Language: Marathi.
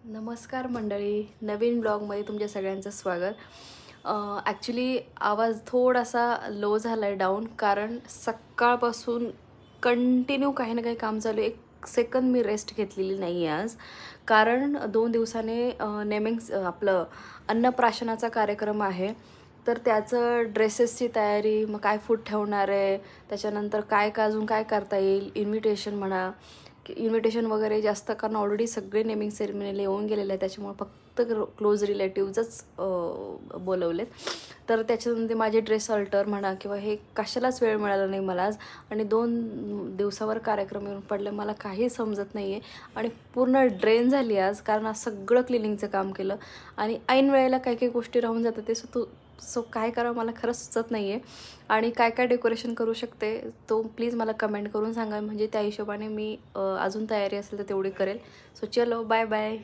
नमस्कार मंडळी, नवीन ब्लॉगमध्ये तुमच्या सगळ्यांचं स्वागत. ॲक्च्युली आवाज थोडासा लो झाला आहे, डाऊन, कारण सकाळपासून कंटिन्यू काही ना काही काम चालू आहे. एक सेकंद मी रेस्ट घेतलेली नाही आहे आज. कारण 2 दिवसाने आपलं अन्नप्राशनाचा कार्यक्रम आहे. तर त्याचं ड्रेसेसची तयारी, मग काय फूड ठेवणार आहे, त्याच्यानंतर काय काय अजून काय करता येईल, इन्व्हिटेशन म्हणा, इन्व्हिटेशन वगैरे जास्त, कारण ऑलरेडी सगळे नेमिंग सेरेमनीला येऊन गेलेले आहे. त्याच्यामुळे फक्त क्लोज रिलेटिव्हजच बोलवलेत. तर त्याच्यानंतर माझे ड्रेस अल्टर म्हणा किंवा हे कशालाच वेळ मिळाला नाही मला आज. आणि 2 दिवसावर कार्यक्रम येऊन पडले, मला काही समजत नाही आहे. आणि पूर्ण ड्रेन झाली आज, कारण आज सगळं क्लिनिंगचं काम केलं आणि ऐन वेळेला काही काही गोष्टी राहून जातात. ते सो काय करावं मला खरंच सुचत नाही आहे. आणि काय काय डेकोरेशन करू शकते तो प्लीज मला कमेंट करून सांगा, म्हणजे त्या हिशोबाने मी अजून तयारी असेल तर तेवढी करेल. सो चलो, बाय बाय.